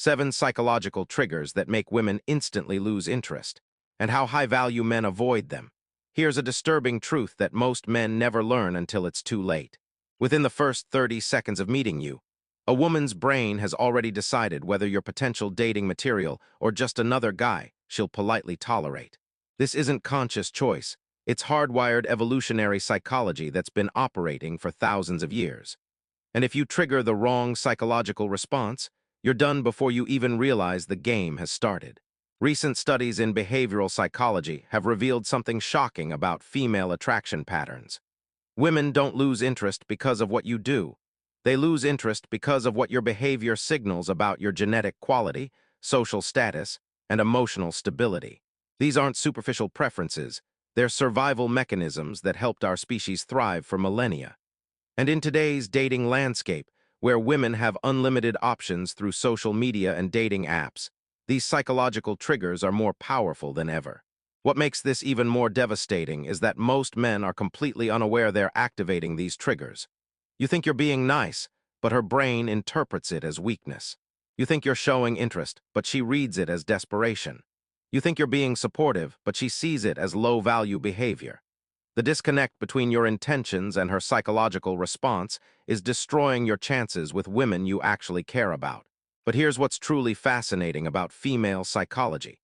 7 psychological triggers that make women instantly lose interest, and how high-value men avoid them. Here's a disturbing truth that most men never learn until it's too late. Within the first 30 seconds of meeting you, a woman's brain has already decided whether you're potential dating material or just another guy she'll politely tolerate. This isn't conscious choice. It's hardwired evolutionary psychology that's been operating for thousands of years. And if you trigger the wrong psychological response, you're done before you even realize the game has started. Recent studies in behavioral psychology have revealed something shocking about female attraction patterns. Women don't lose interest because of what you do. They lose interest because of what your behavior signals about your genetic quality, social status, and emotional stability. These aren't superficial preferences. They're survival mechanisms that helped our species thrive for millennia. And in today's dating landscape, where women have unlimited options through social media and dating apps, these psychological triggers are more powerful than ever. What makes this even more devastating is that most men are completely unaware they're activating these triggers. You think you're being nice, but her brain interprets it as weakness. You think you're showing interest, but she reads it as desperation. You think you're being supportive, but she sees it as low-value behavior. The disconnect between your intentions and her psychological response is destroying your chances with women you actually care about. But here's what's truly fascinating about female psychology.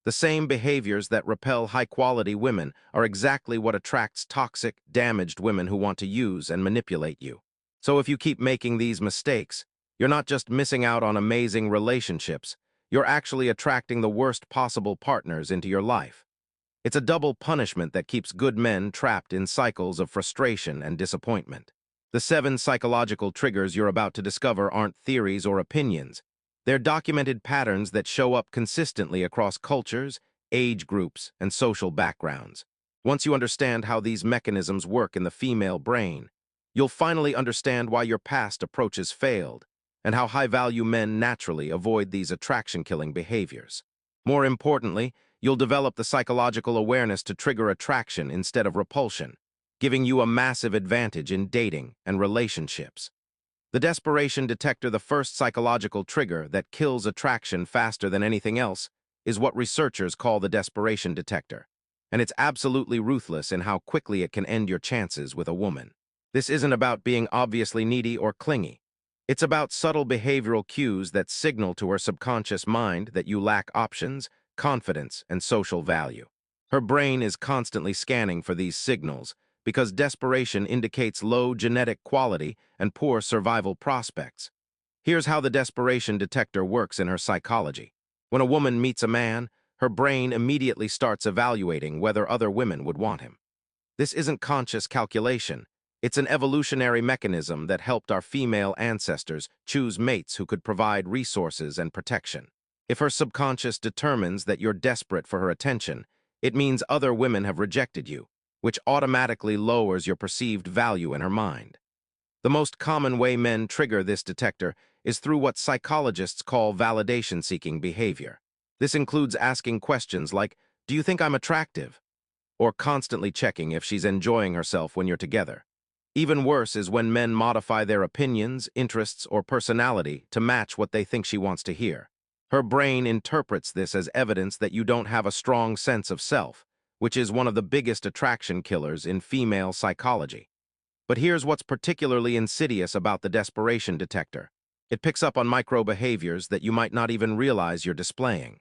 The same behaviors that repel high-quality women are exactly what attracts toxic, damaged women who want to use and manipulate you. So if you keep making these mistakes, you're not just missing out on amazing relationships, you're actually attracting the worst possible partners into your life. It's a double punishment that keeps good men trapped in cycles of frustration and disappointment. The 7 psychological triggers you're about to discover aren't theories or opinions. They're documented patterns that show up consistently across cultures, age groups, and social backgrounds. Once you understand how these mechanisms work in the female brain, you'll finally understand why your past approaches failed, and how high-value men naturally avoid these attraction-killing behaviors. More importantly, you'll develop the psychological awareness to trigger attraction instead of repulsion, giving you a massive advantage in dating and relationships. The desperation detector, the first psychological trigger that kills attraction faster than anything else, is what researchers call the desperation detector, and it's absolutely ruthless in how quickly it can end your chances with a woman. This isn't about being obviously needy or clingy. It's about subtle behavioral cues that signal to her subconscious mind that you lack options, confidence, and social value. Her brain is constantly scanning for these signals because desperation indicates low genetic quality and poor survival prospects. Here's how the desperation detector works in her psychology. When a woman meets a man, her brain immediately starts evaluating whether other women would want him. This isn't conscious calculation. It's an evolutionary mechanism that helped our female ancestors choose mates who could provide resources and protection. If her subconscious determines that you're desperate for her attention, it means other women have rejected you, which automatically lowers your perceived value in her mind. The most common way men trigger this detector is through what psychologists call validation-seeking behavior. This includes asking questions like, "Do you think I'm attractive?" or constantly checking if she's enjoying herself when you're together. Even worse is when men modify their opinions, interests, or personality to match what they think she wants to hear. Her brain interprets this as evidence that you don't have a strong sense of self, which is one of the biggest attraction killers in female psychology. But here's what's particularly insidious about the desperation detector. It picks up on micro-behaviors that you might not even realize you're displaying.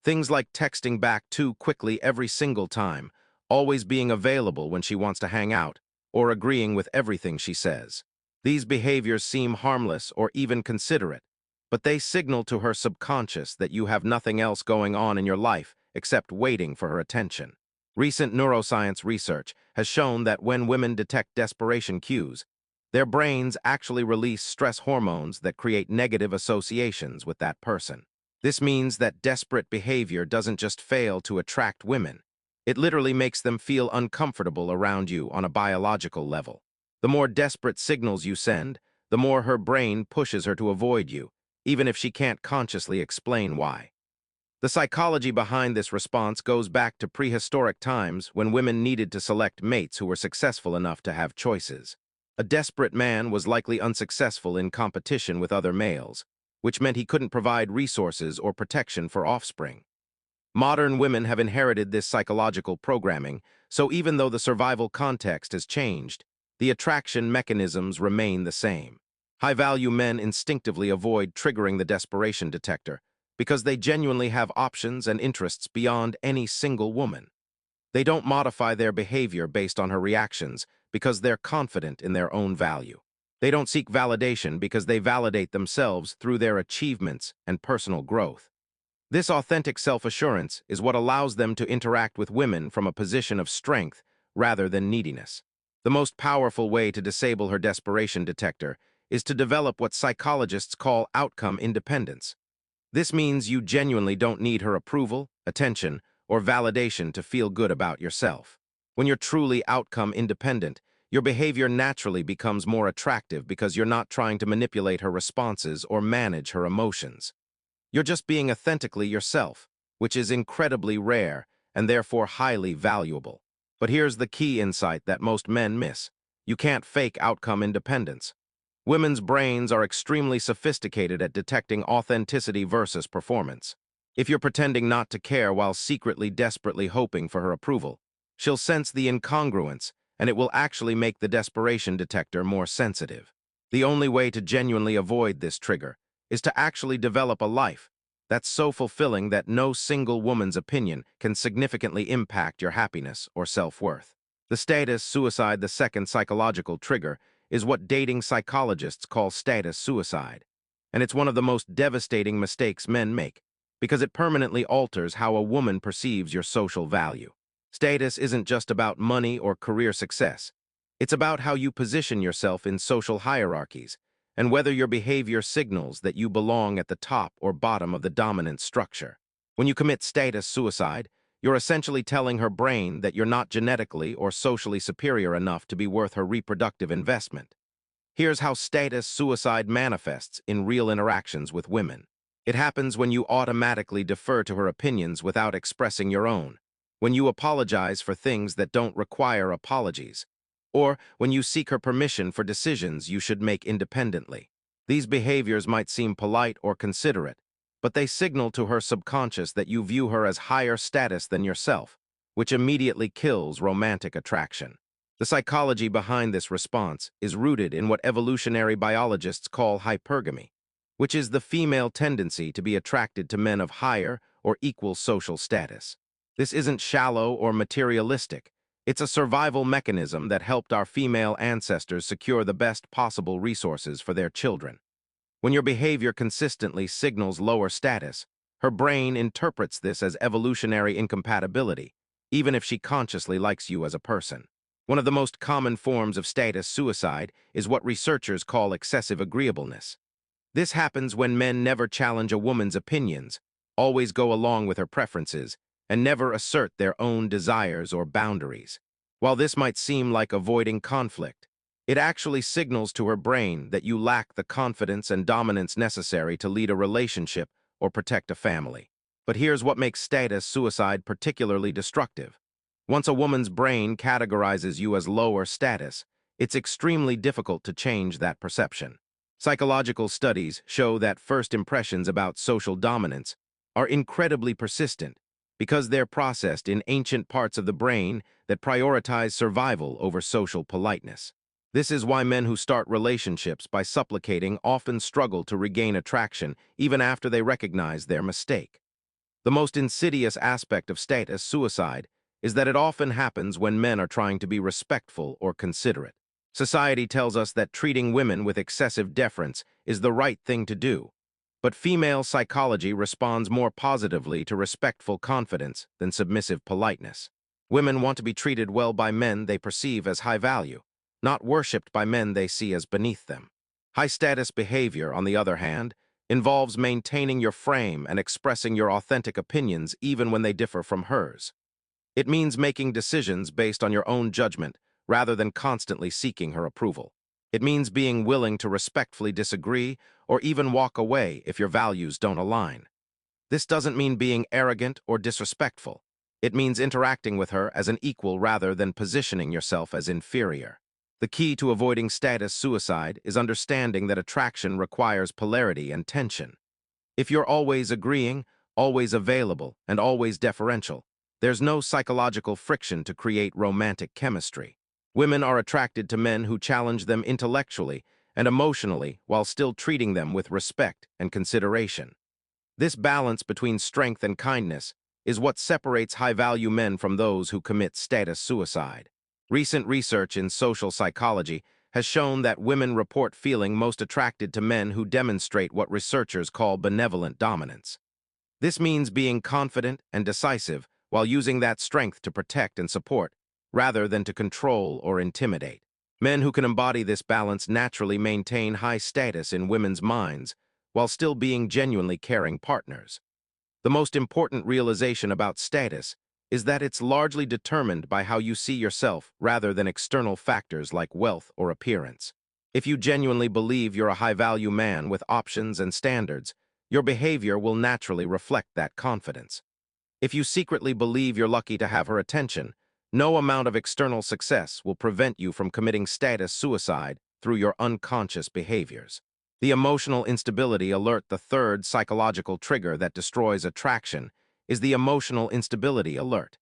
Things like texting back too quickly every single time, always being available when she wants to hang out, or agreeing with everything she says. These behaviors seem harmless or even considerate, but they signal to her subconscious that you have nothing else going on in your life except waiting for her attention. Recent neuroscience research has shown that when women detect desperation cues, their brains actually release stress hormones that create negative associations with that person. This means that desperate behavior doesn't just fail to attract women. It literally makes them feel uncomfortable around you on a biological level. The more desperate signals you send, the more her brain pushes her to avoid you, even if she can't consciously explain why. The psychology behind this response goes back to prehistoric times when women needed to select mates who were successful enough to have choices. A desperate man was likely unsuccessful in competition with other males, which meant he couldn't provide resources or protection for offspring. Modern women have inherited this psychological programming, so even though the survival context has changed, the attraction mechanisms remain the same. High-value men instinctively avoid triggering the desperation detector because they genuinely have options and interests beyond any single woman. They don't modify their behavior based on her reactions because they're confident in their own value. They don't seek validation because they validate themselves through their achievements and personal growth. This authentic self-assurance is what allows them to interact with women from a position of strength rather than neediness. The most powerful way to disable her desperation detector is to develop what psychologists call outcome independence. This means you genuinely don't need her approval, attention, or validation to feel good about yourself. When you're truly outcome independent, your behavior naturally becomes more attractive because you're not trying to manipulate her responses or manage her emotions. You're just being authentically yourself, which is incredibly rare and therefore highly valuable. But here's the key insight that most men miss. You can't fake outcome independence. Women's brains are extremely sophisticated at detecting authenticity versus performance. If you're pretending not to care while secretly desperately hoping for her approval, she'll sense the incongruence, and it will actually make the desperation detector more sensitive. The only way to genuinely avoid this trigger is to actually develop a life that's so fulfilling that no single woman's opinion can significantly impact your happiness or self-worth. The status suicide, the second psychological trigger, is what dating psychologists call status suicide. And it's one of the most devastating mistakes men make, because it permanently alters how a woman perceives your social value. Status isn't just about money or career success. It's about how you position yourself in social hierarchies, and whether your behavior signals that you belong at the top or bottom of the dominant structure. When you commit status suicide, you're essentially telling her brain that you're not genetically or socially superior enough to be worth her reproductive investment. Here's how status suicide manifests in real interactions with women. It happens when you automatically defer to her opinions without expressing your own, when you apologize for things that don't require apologies, or when you seek her permission for decisions you should make independently. These behaviors might seem polite or considerate, but they signal to her subconscious that you view her as higher status than yourself, which immediately kills romantic attraction. The psychology behind this response is rooted in what evolutionary biologists call hypergamy, which is the female tendency to be attracted to men of higher or equal social status. This isn't shallow or materialistic. It's a survival mechanism that helped our female ancestors secure the best possible resources for their children. When your behavior consistently signals lower status, her brain interprets this as evolutionary incompatibility, even if she consciously likes you as a person. One of the most common forms of status suicide is what researchers call excessive agreeableness. This happens when men never challenge a woman's opinions, always go along with her preferences, and never assert their own desires or boundaries. While this might seem like avoiding conflict, it actually signals to her brain that you lack the confidence and dominance necessary to lead a relationship or protect a family. But here's what makes status suicide particularly destructive. Once a woman's brain categorizes you as lower status, it's extremely difficult to change that perception. Psychological studies show that first impressions about social dominance are incredibly persistent because they're processed in ancient parts of the brain that prioritize survival over social politeness. This is why men who start relationships by supplicating often struggle to regain attraction even after they recognize their mistake. The most insidious aspect of status suicide is that it often happens when men are trying to be respectful or considerate. Society tells us that treating women with excessive deference is the right thing to do, but female psychology responds more positively to respectful confidence than submissive politeness. Women want to be treated well by men they perceive as high value, not worshipped by men they see as beneath them. High-status behavior, on the other hand, involves maintaining your frame and expressing your authentic opinions even when they differ from hers. It means making decisions based on your own judgment rather than constantly seeking her approval. It means being willing to respectfully disagree or even walk away if your values don't align. This doesn't mean being arrogant or disrespectful. It means interacting with her as an equal rather than positioning yourself as inferior. The key to avoiding status suicide is understanding that attraction requires polarity and tension. If you're always agreeing, always available, and always deferential, there's no psychological friction to create romantic chemistry. Women are attracted to men who challenge them intellectually and emotionally while still treating them with respect and consideration. This balance between strength and kindness is what separates high-value men from those who commit status suicide. Recent research in social psychology has shown that women report feeling most attracted to men who demonstrate what researchers call benevolent dominance. This means being confident and decisive while using that strength to protect and support, rather than to control or intimidate. Men who can embody this balance naturally maintain high status in women's minds while still being genuinely caring partners. The most important realization about status is that it's largely determined by how you see yourself rather than external factors like wealth or appearance. If you genuinely believe you're a high-value man with options and standards, your behavior will naturally reflect that confidence. If you secretly believe you're lucky to have her attention, no amount of external success will prevent you from committing status suicide through your unconscious behaviors. The emotional instability alert. The third psychological trigger that destroys attraction is the emotional instability alert.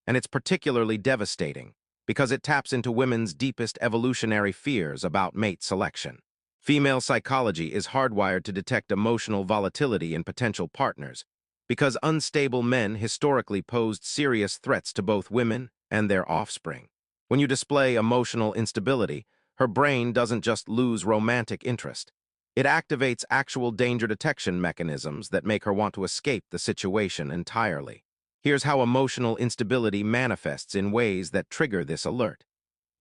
And it's particularly devastating because it taps into women's deepest evolutionary fears about mate selection. Female psychology is hardwired to detect emotional volatility in potential partners because unstable men historically posed serious threats to both women and their offspring. When you display emotional instability, her brain doesn't just lose romantic interest. It activates actual danger detection mechanisms that make her want to escape the situation entirely. Here's how emotional instability manifests in ways that trigger this alert.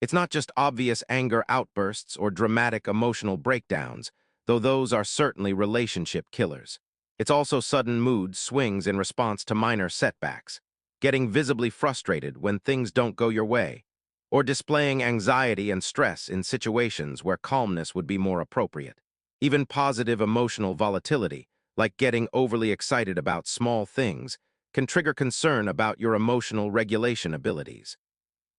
It's not just obvious anger outbursts or dramatic emotional breakdowns, though those are certainly relationship killers. It's also sudden mood swings in response to minor setbacks, getting visibly frustrated when things don't go your way, or displaying anxiety and stress in situations where calmness would be more appropriate. Even positive emotional volatility, like getting overly excited about small things, can trigger concern about your emotional regulation abilities.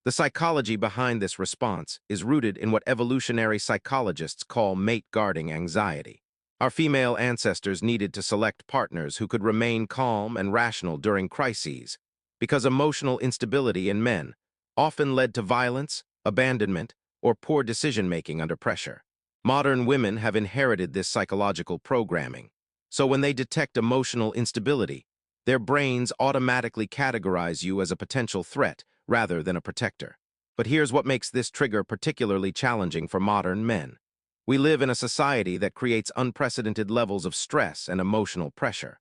The psychology behind this response is rooted in what evolutionary psychologists call mate-guarding anxiety. Our female ancestors needed to select partners who could remain calm and rational during crises, because emotional instability in men often led to violence, abandonment, or poor decision-making under pressure. Modern women have inherited this psychological programming, so when they detect emotional instability, their brains automatically categorize you as a potential threat rather than a protector. But here's what makes this trigger particularly challenging for modern men. We live in a society that creates unprecedented levels of stress and emotional pressure.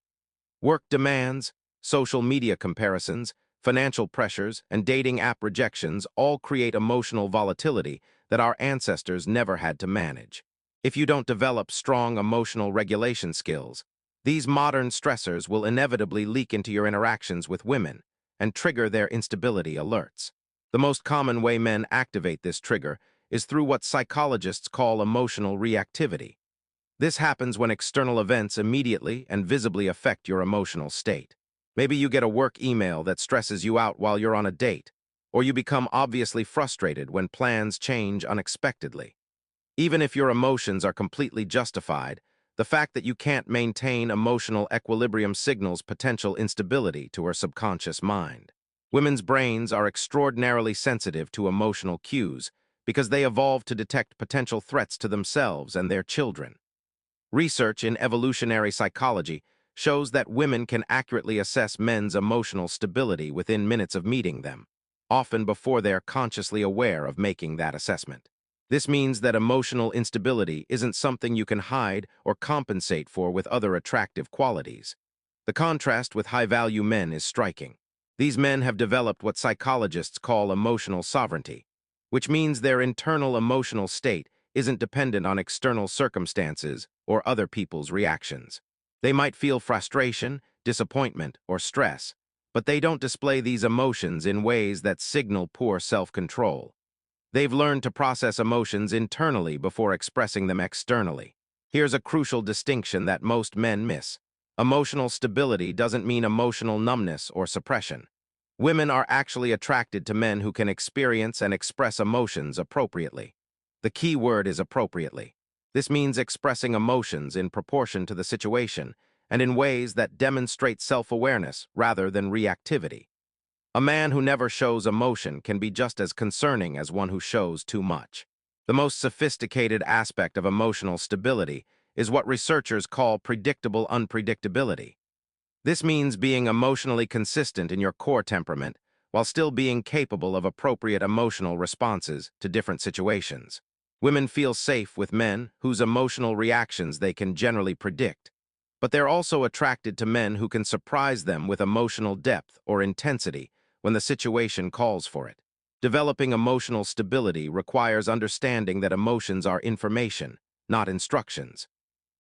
Work demands, social media comparisons, financial pressures, and dating app rejections all create emotional volatility that our ancestors never had to manage. If you don't develop strong emotional regulation skills, these modern stressors will inevitably leak into your interactions with women and trigger their instability alerts. The most common way men activate this trigger is through what psychologists call emotional reactivity. This happens when external events immediately and visibly affect your emotional state. Maybe you get a work email that stresses you out while you're on a date, or you become obviously frustrated when plans change unexpectedly. Even if your emotions are completely justified, the fact that you can't maintain emotional equilibrium signals potential instability to her subconscious mind. Women's brains are extraordinarily sensitive to emotional cues because they evolved to detect potential threats to themselves and their children. Research in evolutionary psychology shows that women can accurately assess men's emotional stability within minutes of meeting them, often before they're consciously aware of making that assessment. This means that emotional instability isn't something you can hide or compensate for with other attractive qualities. The contrast with high-value men is striking. These men have developed what psychologists call emotional sovereignty, which means their internal emotional state isn't dependent on external circumstances or other people's reactions. They might feel frustration, disappointment, or stress, but they don't display these emotions in ways that signal poor self-control. They've learned to process emotions internally before expressing them externally. Here's a crucial distinction that most men miss. Emotional stability doesn't mean emotional numbness or suppression. Women are actually attracted to men who can experience and express emotions appropriately. The key word is appropriately. This means expressing emotions in proportion to the situation and in ways that demonstrate self-awareness rather than reactivity. A man who never shows emotion can be just as concerning as one who shows too much. The most sophisticated aspect of emotional stability is what researchers call predictable unpredictability. This means being emotionally consistent in your core temperament while still being capable of appropriate emotional responses to different situations. Women feel safe with men whose emotional reactions they can generally predict, but they're also attracted to men who can surprise them with emotional depth or intensity when the situation calls for it. Developing emotional stability requires understanding that emotions are information, not instructions.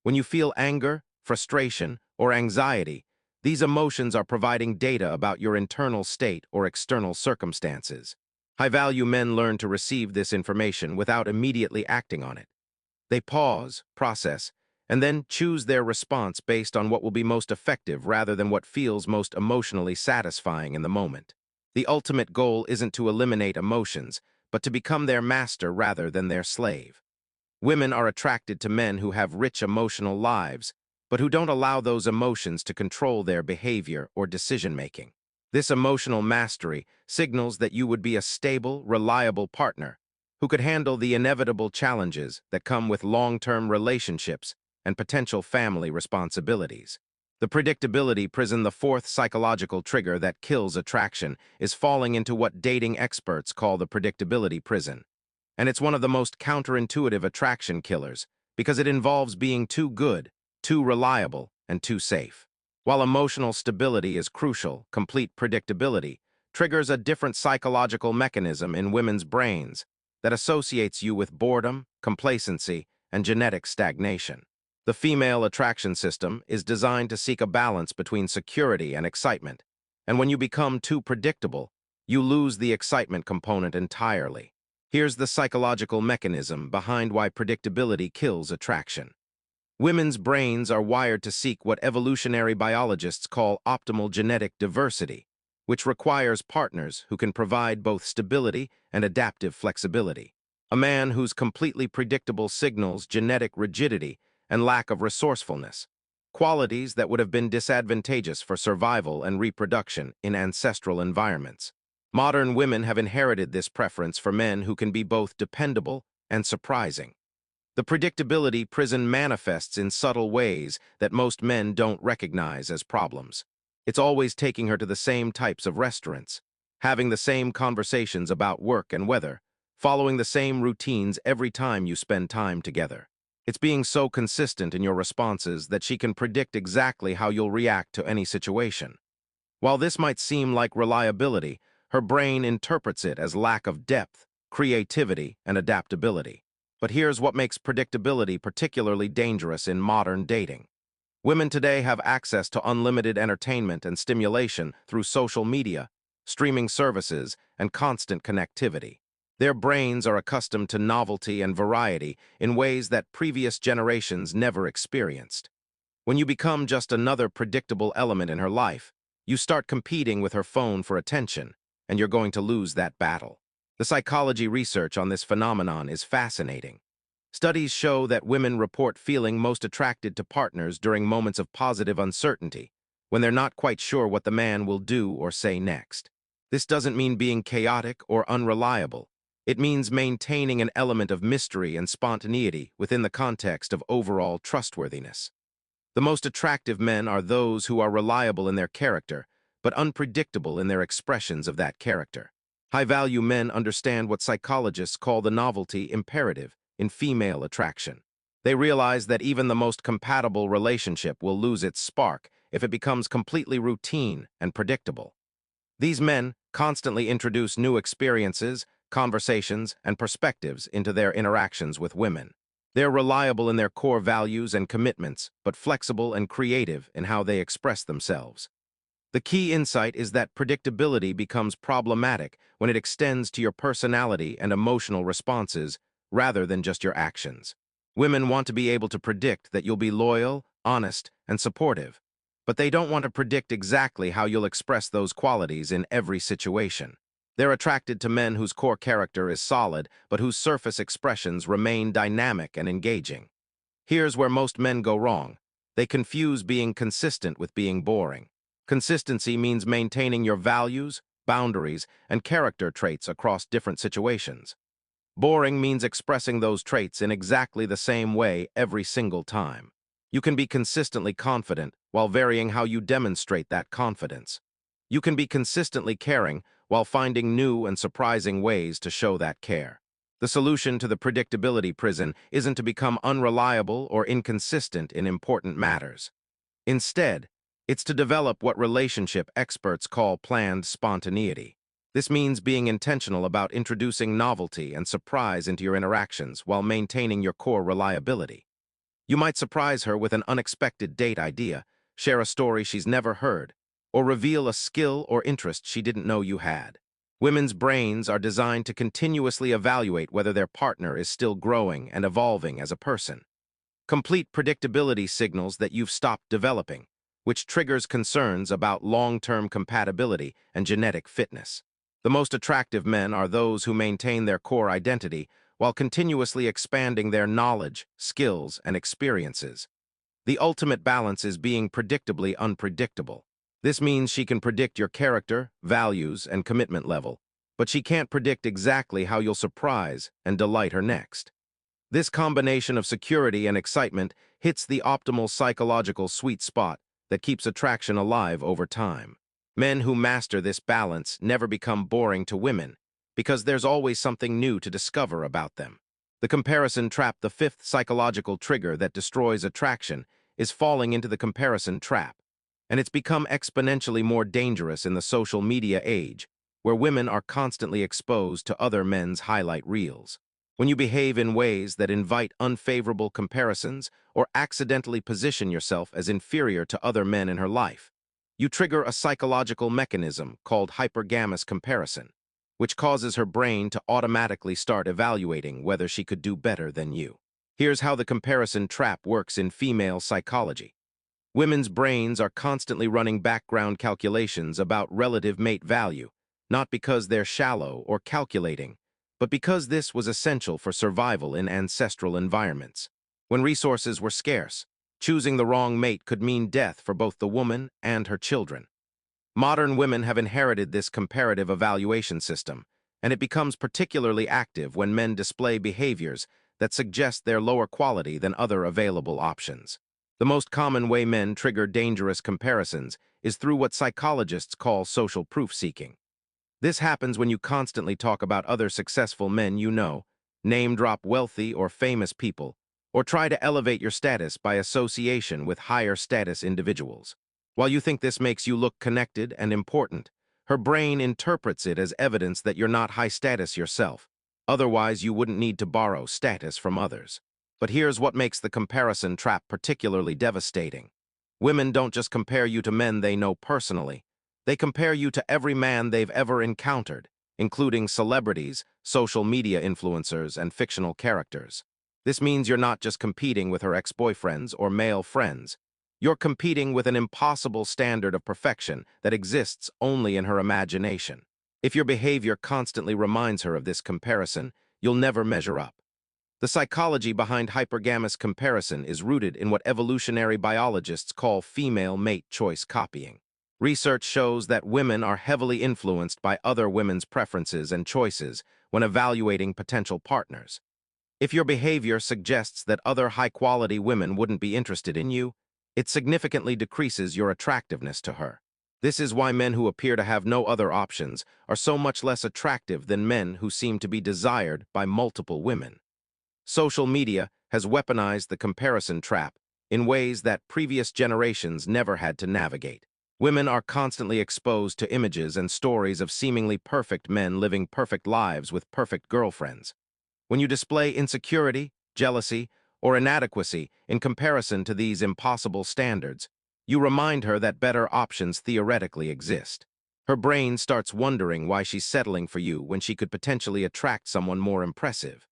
When you feel anger, frustration, or anxiety, these emotions are providing data about your internal state or external circumstances. High-value men learn to receive this information without immediately acting on it. They pause, process, and then choose their response based on what will be most effective rather than what feels most emotionally satisfying in the moment. The ultimate goal isn't to eliminate emotions, but to become their master rather than their slave. Women are attracted to men who have rich emotional lives, but who don't allow those emotions to control their behavior or decision-making. This emotional mastery signals that you would be a stable, reliable partner who could handle the inevitable challenges that come with long-term relationships and potential family responsibilities. The predictability prison, the fourth psychological trigger that kills attraction, is falling into what dating experts call the predictability prison. And it's one of the most counterintuitive attraction killers because it involves being too good, too reliable, and too safe. While emotional stability is crucial, complete predictability triggers a different psychological mechanism in women's brains that associates you with boredom, complacency, and genetic stagnation. The female attraction system is designed to seek a balance between security and excitement, and when you become too predictable, you lose the excitement component entirely. Here's the psychological mechanism behind why predictability kills attraction. Women's brains are wired to seek what evolutionary biologists call optimal genetic diversity, which requires partners who can provide both stability and adaptive flexibility. A man who's completely predictable signals genetic rigidity and lack of resourcefulness, qualities that would have been disadvantageous for survival and reproduction in ancestral environments. Modern women have inherited this preference for men who can be both dependable and surprising. The predictability prison manifests in subtle ways that most men don't recognize as problems. It's always taking her to the same types of restaurants, having the same conversations about work and weather, following the same routines every time you spend time together. It's being so consistent in your responses that she can predict exactly how you'll react to any situation. While this might seem like reliability, her brain interprets it as lack of depth, creativity, and adaptability. But here's what makes predictability particularly dangerous in modern dating. Women today have access to unlimited entertainment and stimulation through social media, streaming services, and constant connectivity. Their brains are accustomed to novelty and variety in ways that previous generations never experienced. When you become just another predictable element in her life, you start competing with her phone for attention, and you're going to lose that battle. The psychology research on this phenomenon is fascinating. Studies show that women report feeling most attracted to partners during moments of positive uncertainty, when they're not quite sure what the man will do or say next. This doesn't mean being chaotic or unreliable. It means maintaining an element of mystery and spontaneity within the context of overall trustworthiness. The most attractive men are those who are reliable in their character, but unpredictable in their expressions of that character. High-value men understand what psychologists call the novelty imperative in female attraction. They realize that even the most compatible relationship will lose its spark if it becomes completely routine and predictable. These men constantly introduce new experiences, conversations, and perspectives into their interactions with women. They're reliable in their core values and commitments, but flexible and creative in how they express themselves. The key insight is that predictability becomes problematic when it extends to your personality and emotional responses rather than just your actions. Women want to be able to predict that you'll be loyal, honest, and supportive, but they don't want to predict exactly how you'll express those qualities in every situation. They're attracted to men whose core character is solid, but whose surface expressions remain dynamic and engaging. Here's where most men go wrong. They confuse being consistent with being boring. Consistency means maintaining your values, boundaries, and character traits across different situations. Boring means expressing those traits in exactly the same way every single time. You can be consistently confident while varying how you demonstrate that confidence. You can be consistently caring while finding new and surprising ways to show that care. The solution to the predictability prison isn't to become unreliable or inconsistent in important matters. Instead, it's to develop what relationship experts call planned spontaneity. This means being intentional about introducing novelty and surprise into your interactions while maintaining your core reliability. You might surprise her with an unexpected date idea, share a story she's never heard, or reveal a skill or interest she didn't know you had. Women's brains are designed to continuously evaluate whether their partner is still growing and evolving as a person. Complete predictability signals that you've stopped developing, which triggers concerns about long-term compatibility and genetic fitness. The most attractive men are those who maintain their core identity while continuously expanding their knowledge, skills, and experiences. The ultimate balance is being predictably unpredictable. This means she can predict your character, values, and commitment level, but she can't predict exactly how you'll surprise and delight her next. This combination of security and excitement hits the optimal psychological sweet spot that keeps attraction alive over time. Men who master this balance never become boring to women because there's always something new to discover about them. The comparison trap, the fifth psychological trigger that destroys attraction, is falling into the comparison trap, and it's become exponentially more dangerous in the social media age, where women are constantly exposed to other men's highlight reels. When you behave in ways that invite unfavorable comparisons or accidentally position yourself as inferior to other men in her life, you trigger a psychological mechanism called hypergamous comparison, which causes her brain to automatically start evaluating whether she could do better than you. Here's how the comparison trap works in female psychology. Women's brains are constantly running background calculations about relative mate value, not because they're shallow or calculating, but because this was essential for survival in ancestral environments. When resources were scarce, choosing the wrong mate could mean death for both the woman and her children. Modern women have inherited this comparative evaluation system, and it becomes particularly active when men display behaviors that suggest they're lower quality than other available options. The most common way men trigger dangerous comparisons is through what psychologists call social proof seeking. This happens when you constantly talk about other successful men you know, name drop wealthy or famous people, or try to elevate your status by association with higher status individuals. While you think this makes you look connected and important, her brain interprets it as evidence that you're not high status yourself. Otherwise, you wouldn't need to borrow status from others. But here's what makes the comparison trap particularly devastating. Women don't just compare you to men they know personally. They compare you to every man they've ever encountered, including celebrities, social media influencers, and fictional characters. This means you're not just competing with her ex-boyfriends or male friends. You're competing with an impossible standard of perfection that exists only in her imagination. If your behavior constantly reminds her of this comparison, you'll never measure up. The psychology behind hypergamous comparison is rooted in what evolutionary biologists call female mate choice copying. Research shows that women are heavily influenced by other women's preferences and choices when evaluating potential partners. If your behavior suggests that other high-quality women wouldn't be interested in you, it significantly decreases your attractiveness to her. This is why men who appear to have no other options are so much less attractive than men who seem to be desired by multiple women. Social media has weaponized the comparison trap in ways that previous generations never had to navigate. Women are constantly exposed to images and stories of seemingly perfect men living perfect lives with perfect girlfriends. When you display insecurity, jealousy, or inadequacy in comparison to these impossible standards, you remind her that better options theoretically exist. Her brain starts wondering why she's settling for you when she could potentially attract someone more impressive.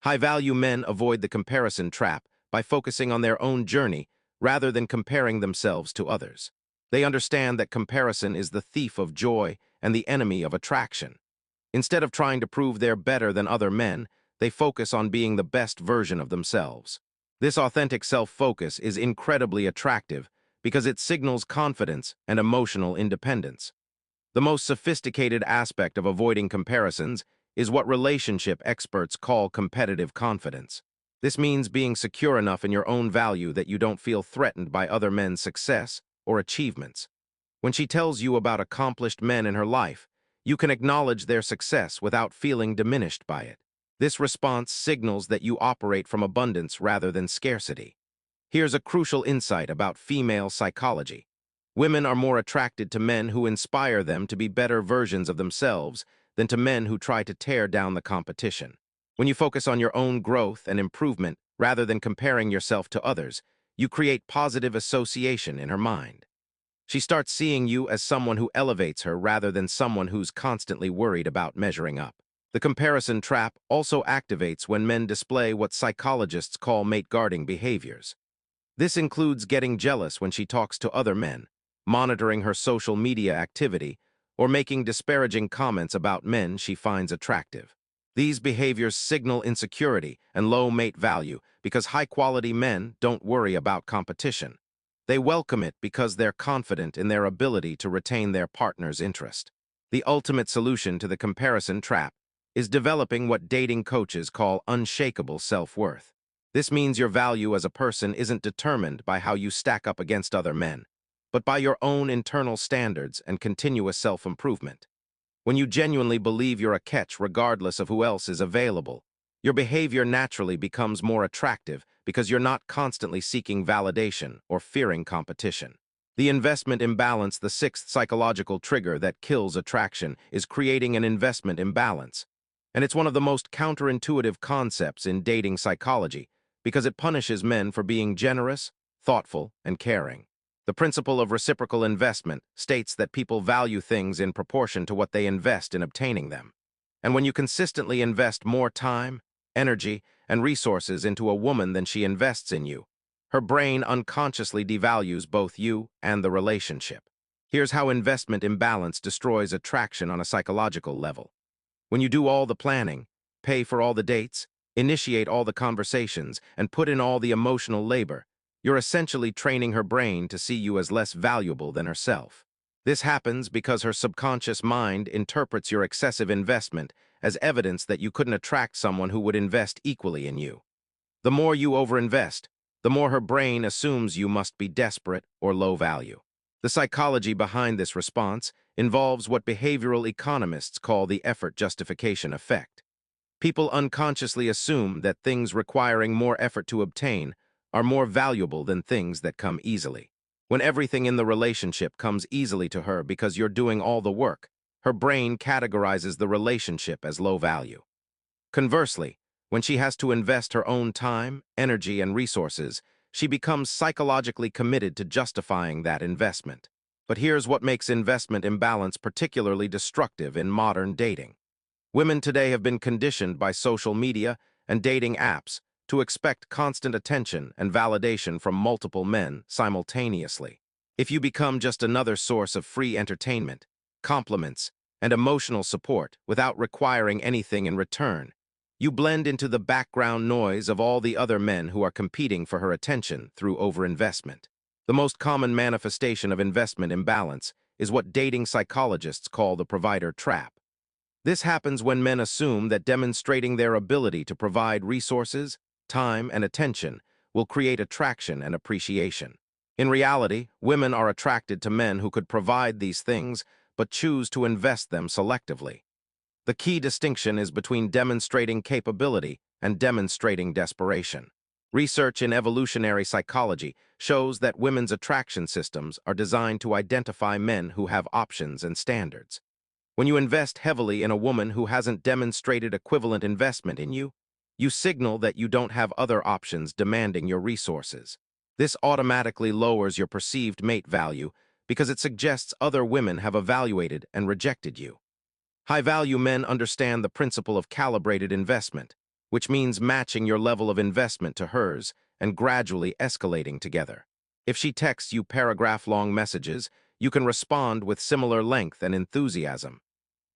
High-value men avoid the comparison trap by focusing on their own journey rather than comparing themselves to others. They understand that comparison is the thief of joy and the enemy of attraction. Instead of trying to prove they're better than other men, they focus on being the best version of themselves. This authentic self-focus is incredibly attractive because it signals confidence and emotional independence. The most sophisticated aspect of avoiding comparisons is what relationship experts call competitive confidence. This means being secure enough in your own value that you don't feel threatened by other men's success or achievements. When she tells you about accomplished men in her life, you can acknowledge their success without feeling diminished by it. This response signals that you operate from abundance rather than scarcity. Here's a crucial insight about female psychology. Women are more attracted to men who inspire them to be better versions of themselves than to men who try to tear down the competition. When you focus on your own growth and improvement rather than comparing yourself to others, you create positive association in her mind. She starts seeing you as someone who elevates her rather than someone who's constantly worried about measuring up. The comparison trap also activates when men display what psychologists call mate-guarding behaviors. This includes getting jealous when she talks to other men, monitoring her social media activity, or making disparaging comments about men she finds attractive. These behaviors signal insecurity and low mate value because high-quality men don't worry about competition. They welcome it because they're confident in their ability to retain their partner's interest. The ultimate solution to the comparison trap is developing what dating coaches call unshakable self-worth. This means your value as a person isn't determined by how you stack up against other men, but by your own internal standards and continuous self-improvement. When you genuinely believe you're a catch regardless of who else is available, your behavior naturally becomes more attractive because you're not constantly seeking validation or fearing competition. The investment imbalance, the sixth psychological trigger that kills attraction, is creating an investment imbalance. And it's one of the most counterintuitive concepts in dating psychology because it punishes men for being generous, thoughtful, and caring. The principle of reciprocal investment states that people value things in proportion to what they invest in obtaining them. And when you consistently invest more time, energy, and resources into a woman than she invests in you, her brain unconsciously devalues both you and the relationship. Here's how investment imbalance destroys attraction on a psychological level. When you do all the planning, pay for all the dates, initiate all the conversations, and put in all the emotional labor, you're essentially training her brain to see you as less valuable than herself. This happens because her subconscious mind interprets your excessive investment as evidence that you couldn't attract someone who would invest equally in you. The more you overinvest, the more her brain assumes you must be desperate or low value. The psychology behind this response involves what behavioral economists call the effort justification effect. People unconsciously assume that things requiring more effort to obtain are more valuable than things that come easily. When everything in the relationship comes easily to her because you're doing all the work, her brain categorizes the relationship as low value. Conversely, when she has to invest her own time, energy, and resources, she becomes psychologically committed to justifying that investment. But here's what makes investment imbalance particularly destructive in modern dating. Women today have been conditioned by social media and dating apps to expect constant attention and validation from multiple men simultaneously. If you become just another source of free entertainment, compliments, and emotional support without requiring anything in return, you blend into the background noise of all the other men who are competing for her attention through overinvestment. The most common manifestation of investment imbalance is what dating psychologists call the provider trap. This happens when men assume that demonstrating their ability to provide resources, time, and attention will create attraction and appreciation. In reality, women are attracted to men who could provide these things but choose to invest them selectively. The key distinction is between demonstrating capability and demonstrating desperation. Research in evolutionary psychology shows that women's attraction systems are designed to identify men who have options and standards. When you invest heavily in a woman who hasn't demonstrated equivalent investment in you, you signal that you don't have other options demanding your resources. This automatically lowers your perceived mate value because it suggests other women have evaluated and rejected you. High-value men understand the principle of calibrated investment, which means matching your level of investment to hers and gradually escalating together. If she texts you paragraph-long messages, you can respond with similar length and enthusiasm.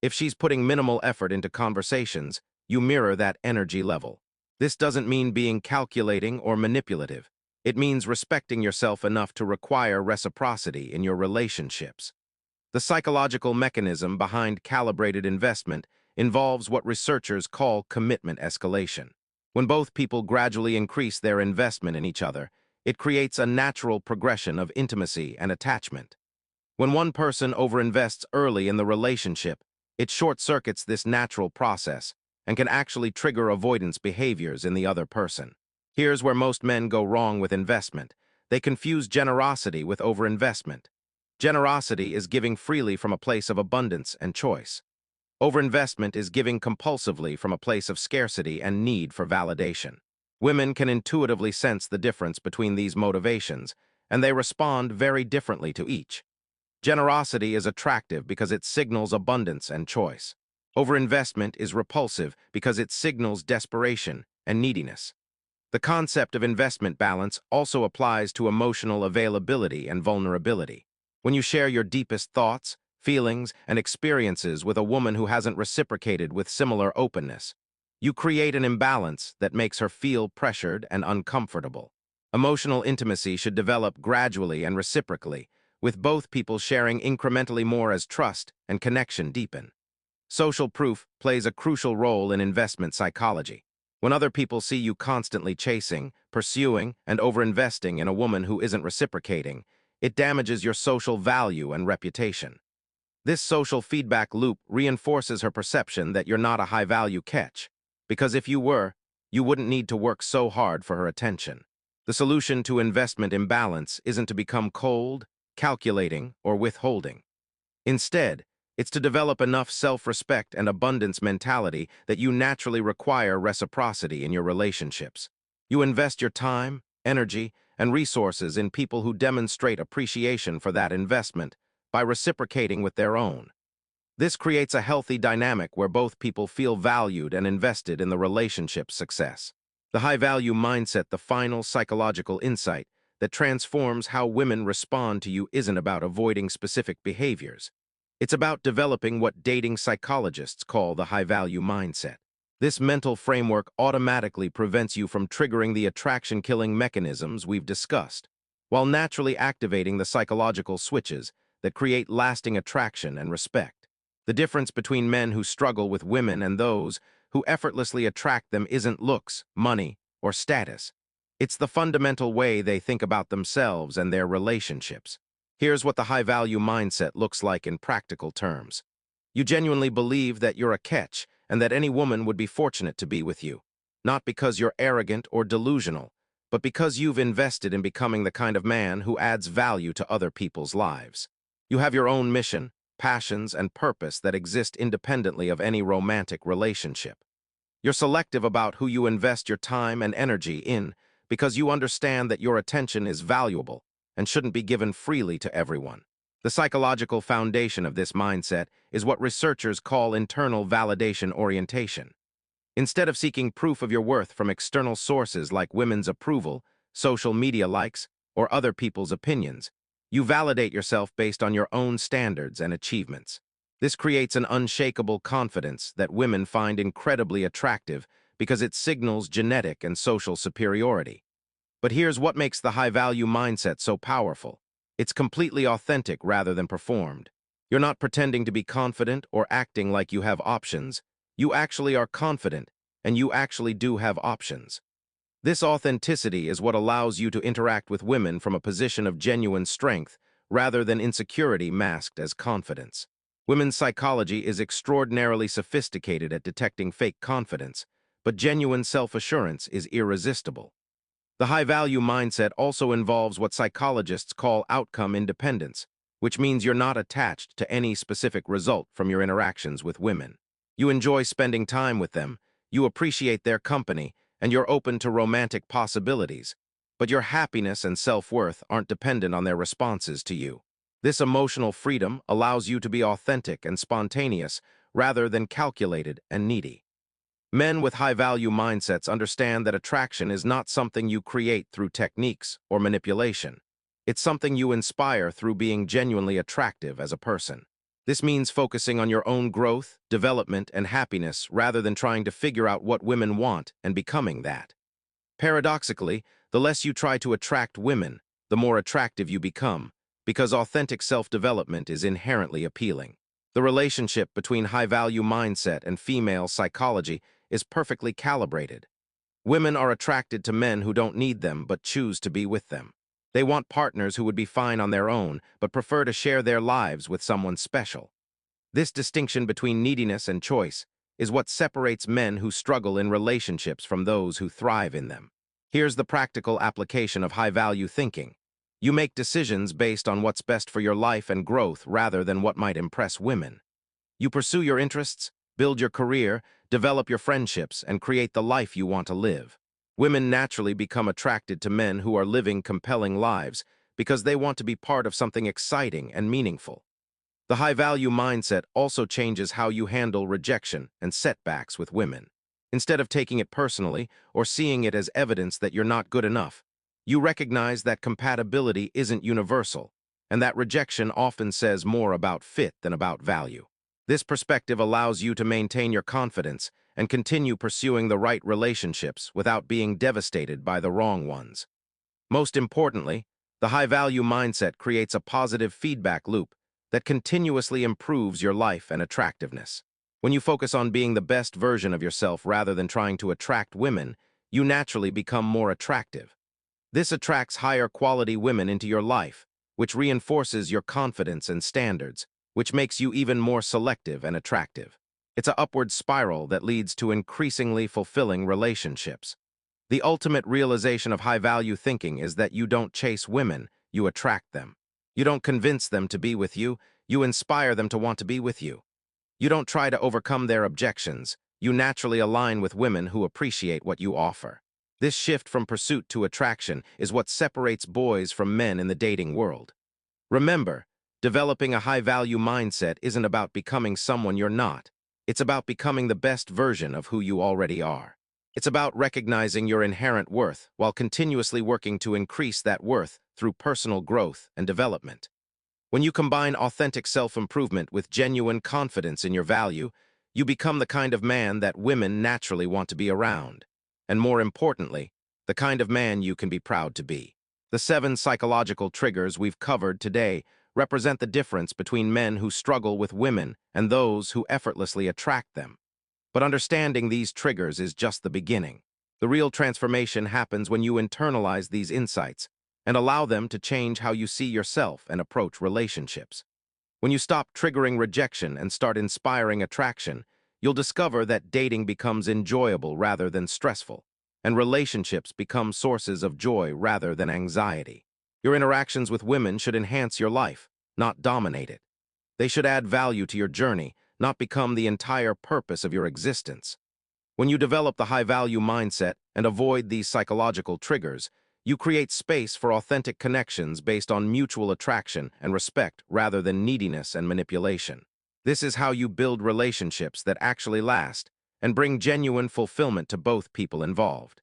If she's putting minimal effort into conversations, you mirror that energy level. This doesn't mean being calculating or manipulative. It means respecting yourself enough to require reciprocity in your relationships. The psychological mechanism behind calibrated investment involves what researchers call commitment escalation. When both people gradually increase their investment in each other, it creates a natural progression of intimacy and attachment. When one person overinvests early in the relationship, it short-circuits this natural process and can actually trigger avoidance behaviors in the other person. Here's where most men go wrong with investment. They confuse generosity with overinvestment. Generosity is giving freely from a place of abundance and choice. Overinvestment is giving compulsively from a place of scarcity and need for validation. Women can intuitively sense the difference between these motivations, and they respond very differently to each. Generosity is attractive because it signals abundance and choice. Overinvestment is repulsive because it signals desperation and neediness. The concept of investment balance also applies to emotional availability and vulnerability. When you share your deepest thoughts, feelings, and experiences with a woman who hasn't reciprocated with similar openness, you create an imbalance that makes her feel pressured and uncomfortable. Emotional intimacy should develop gradually and reciprocally, with both people sharing incrementally more as trust and connection deepen. Social proof plays a crucial role in investment psychology. When other people see you constantly chasing, pursuing, and overinvesting in a woman who isn't reciprocating, it damages your social value and reputation. This social feedback loop reinforces her perception that you're not a high-value catch, because if you were, you wouldn't need to work so hard for her attention. The solution to investment imbalance isn't to become cold, calculating, or withholding. Instead, it's to develop enough self-respect and abundance mentality that you naturally require reciprocity in your relationships. You invest your time, energy, and resources in people who demonstrate appreciation for that investment by reciprocating with their own. This creates a healthy dynamic where both people feel valued and invested in the relationship's success. The high-value mindset, the final psychological insight that transforms how women respond to you, isn't about avoiding specific behaviors. It's about developing what dating psychologists call the high-value mindset. This mental framework automatically prevents you from triggering the attraction-killing mechanisms we've discussed, while naturally activating the psychological switches that create lasting attraction and respect. The difference between men who struggle with women and those who effortlessly attract them isn't looks, money, or status. It's the fundamental way they think about themselves and their relationships. Here's what the high-value mindset looks like in practical terms. You genuinely believe that you're a catch and that any woman would be fortunate to be with you, not because you're arrogant or delusional, but because you've invested in becoming the kind of man who adds value to other people's lives. You have your own mission, passions, and purpose that exist independently of any romantic relationship. You're selective about who you invest your time and energy in because you understand that your attention is valuable and shouldn't be given freely to everyone. The psychological foundation of this mindset is what researchers call internal validation orientation. Instead of seeking proof of your worth from external sources like women's approval, social media likes, or other people's opinions, you validate yourself based on your own standards and achievements. This creates an unshakable confidence that women find incredibly attractive because it signals genetic and social superiority. But here's what makes the high-value mindset so powerful. It's completely authentic rather than performed. You're not pretending to be confident or acting like you have options. You actually are confident, and you actually do have options. This authenticity is what allows you to interact with women from a position of genuine strength rather than insecurity masked as confidence. Women's psychology is extraordinarily sophisticated at detecting fake confidence, but genuine self-assurance is irresistible. The high-value mindset also involves what psychologists call outcome independence, which means you're not attached to any specific result from your interactions with women. You enjoy spending time with them, you appreciate their company, and you're open to romantic possibilities, but your happiness and self-worth aren't dependent on their responses to you. This emotional freedom allows you to be authentic and spontaneous rather than calculated and needy. Men with high-value mindsets understand that attraction is not something you create through techniques or manipulation. It's something you inspire through being genuinely attractive as a person. This means focusing on your own growth, development, and happiness rather than trying to figure out what women want and becoming that. Paradoxically, the less you try to attract women, the more attractive you become, because authentic self-development is inherently appealing. The relationship between high-value mindset and female psychology is perfectly calibrated. Women are attracted to men who don't need them but choose to be with them. They want partners who would be fine on their own but prefer to share their lives with someone special. This distinction between neediness and choice is what separates men who struggle in relationships from those who thrive in them. Here's the practical application of high-value thinking. You make decisions based on what's best for your life and growth rather than what might impress women. You pursue your interests, build your career, develop your friendships, and create the life you want to live. Women naturally become attracted to men who are living compelling lives because they want to be part of something exciting and meaningful. The high-value mindset also changes how you handle rejection and setbacks with women. Instead of taking it personally or seeing it as evidence that you're not good enough, you recognize that compatibility isn't universal, and that rejection often says more about fit than about value. This perspective allows you to maintain your confidence and continue pursuing the right relationships without being devastated by the wrong ones. Most importantly, the high-value mindset creates a positive feedback loop that continuously improves your life and attractiveness. When you focus on being the best version of yourself rather than trying to attract women, you naturally become more attractive. This attracts higher quality women into your life, which reinforces your confidence and standards, which makes you even more selective and attractive. It's an upward spiral that leads to increasingly fulfilling relationships. The ultimate realization of high-value thinking is that you don't chase women, you attract them. You don't convince them to be with you, you inspire them to want to be with you. You don't try to overcome their objections, you naturally align with women who appreciate what you offer. This shift from pursuit to attraction is what separates boys from men in the dating world. Remember, developing a high-value mindset isn't about becoming someone you're not. It's about becoming the best version of who you already are. It's about recognizing your inherent worth while continuously working to increase that worth through personal growth and development. When you combine authentic self-improvement with genuine confidence in your value, you become the kind of man that women naturally want to be around. And more importantly, the kind of man you can be proud to be. The 7 psychological triggers we've covered today represent the difference between men who struggle with women and those who effortlessly attract them. But understanding these triggers is just the beginning. The real transformation happens when you internalize these insights and allow them to change how you see yourself and approach relationships. When you stop triggering rejection and start inspiring attraction, you'll discover that dating becomes enjoyable rather than stressful, and relationships become sources of joy rather than anxiety. Your interactions with women should enhance your life, not dominate it. They should add value to your journey, not become the entire purpose of your existence. When you develop the high-value mindset and avoid these psychological triggers, you create space for authentic connections based on mutual attraction and respect rather than neediness and manipulation. This is how you build relationships that actually last and bring genuine fulfillment to both people involved.